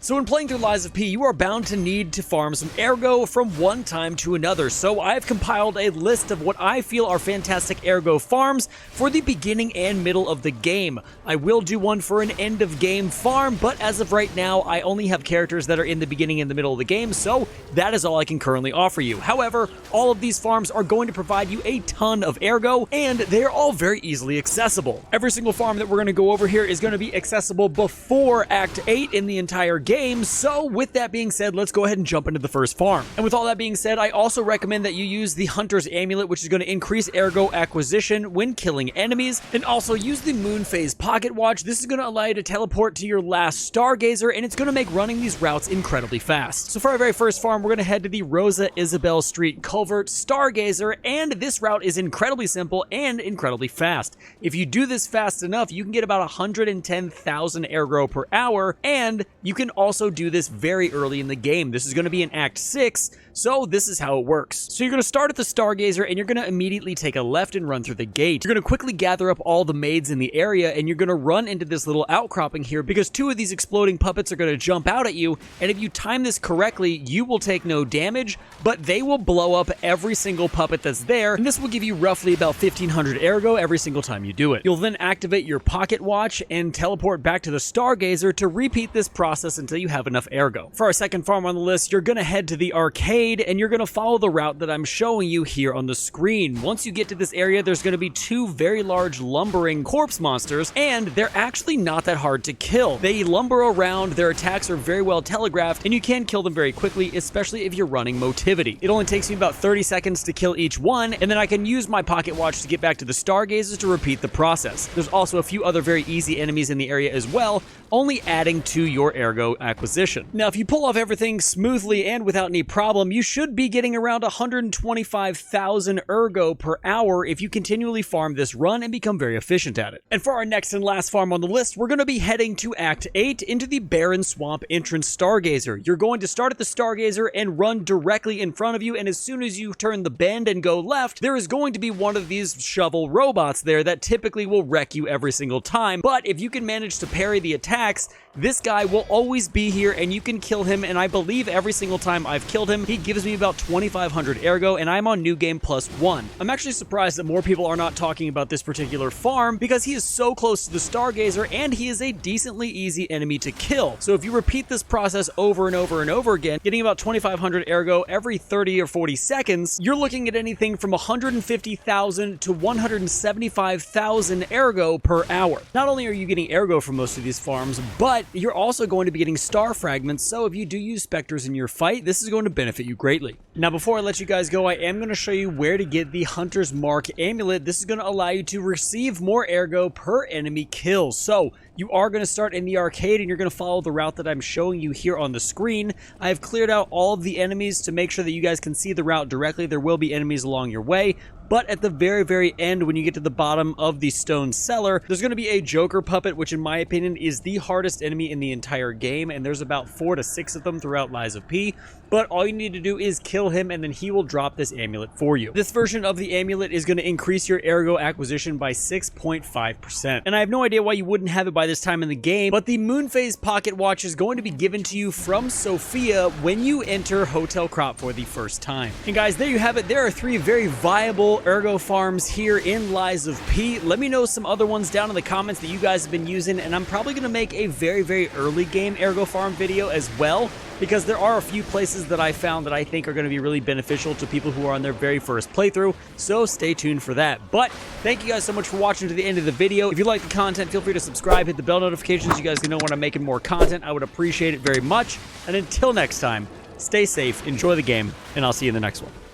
So when playing through Lies of P, you are bound to need to farm some Ergo from one time to another. So I've compiled a list of what I feel are fantastic Ergo farms for the beginning and middle of the game. I will do one for an end of game farm, but as of right now, I only have characters that are in the beginning and the middle of the game, so that is all I can currently offer you. However, all of these farms are going to provide you a ton of Ergo, and they're all very easily accessible. Every single farm that we're going to go over here is going to be accessible before Act 8 in the entire game. So with that being said, let's go ahead and jump into the first farm. And with all that being said, I also recommend that you use the Hunter's Amulet, which is going to increase Ergo acquisition when killing enemies, and also use the Moonphase Pocketwatch. This is going to allow you to teleport to your last Stargazer, and it's going to make running these routes incredibly fast. So for our very first farm, we're going to head to the Rosa Isabel Street Culvert Stargazer, and this route is incredibly simple and incredibly fast. If you do this fast enough, you can get about 110,000 Ergo per hour, and you can also do this very early in the game. This is going to be in Act 6, so this is how it works. So you're going to start at the Stargazer, and you're going to immediately take a left and run through the gate. You're going to quickly gather up all the maids in the area, and you're going to run into this little outcropping here, because two of these exploding puppets are going to jump out at you, and if you time this correctly, you will take no damage, but they will blow up every single puppet that's there, and this will give you roughly about 1,500 Ergo every single time you do it. You'll then activate your Pocket Watch and teleport back to the Stargazer to repeat this process until you have enough Ergo. For our second farm on the list, you're going to head to the arcade, and you're going to follow the route that I'm showing you here on the screen. Once you get to this area, there's going to be two very large lumbering corpse monsters, and they're actually not that hard to kill. They lumber around, their attacks are very well telegraphed, and you can kill them very quickly, especially if you're running Motivity. It only takes me about 30 seconds to kill each one, and then I can use my Pocket Watch to get back to the Stargazers to repeat the process. There's also a few other very easy enemies in the area as well, only adding to your Ergo acquisition. Now, if you pull off everything smoothly and without any problem, you should be getting around 125,000 Ergo per hour if you continually farm this run and become very efficient at it. And for our next and last farm on the list, we're going to be heading to Act 8 into the Barren Swamp Entrance Stargazer. You're going to start at the Stargazer and run directly in front of you, and as soon as you turn the bend and go left, there is going to be one of these shovel robots there that typically will wreck you every single time, but if you can manage to parry the attacks, this guy will always be here and you can kill him, and I believe every single time I've killed him, he gives me about 2,500 Ergo, and I'm on New Game +1. I'm actually surprised that more people are not talking about this particular farm because he is so close to the Stargazer and he is a decently easy enemy to kill. So if you repeat this process over and over and over again, getting about 2,500 Ergo every 30 or 40 seconds, you're looking at anything from 150,000 to 175,000 Ergo per hour. Not only are you getting Ergo from most of these farms, but you're also going to be getting star fragments, so if you do use specters in your fight, this is going to benefit you greatly. Now, before I let you guys go, I am going to show you where to get the Hunter's Mark Amulet. This is going to allow you to receive more Ergo per enemy kill. So you are going to start in the arcade, and you're going to follow the route that I'm showing you here on the screen. I have cleared out all of the enemies to make sure that you guys can see the route directly. There will be enemies along your way, but at the very, very end, when you get to the bottom of the stone cellar, there's going to be a Joker puppet, which in my opinion is the hardest enemy in the entire game, and there's about 4 to 6 of them throughout Lies of P, but all you need to do is kill him, and then he will drop this amulet for you. This version of the amulet is going to increase your Ergo acquisition by 6.5%, and I have no idea why you wouldn't have it by this time in the game, but the Moonphase Pocketwatch is going to be given to you from Sophia when you enter Hotel Crop for the first time. And guys, there you have it. There are 3 very viable Ergo farms here in Lies of P. Let me know some other ones down in the comments that you guys have been using, and I'm probably going to make a very, very early game Ergo farm video as well, because there are a few places that I found that I think are going to be really beneficial to people who are on their very first playthrough, so stay tuned for that. But thank you guys so much for watching to the end of the video. If you like the content, feel free to subscribe, hit the bell notifications. You guys can know when I'm making more content. I would appreciate it very much. And until next time, stay safe, enjoy the game, and I'll see you in the next one.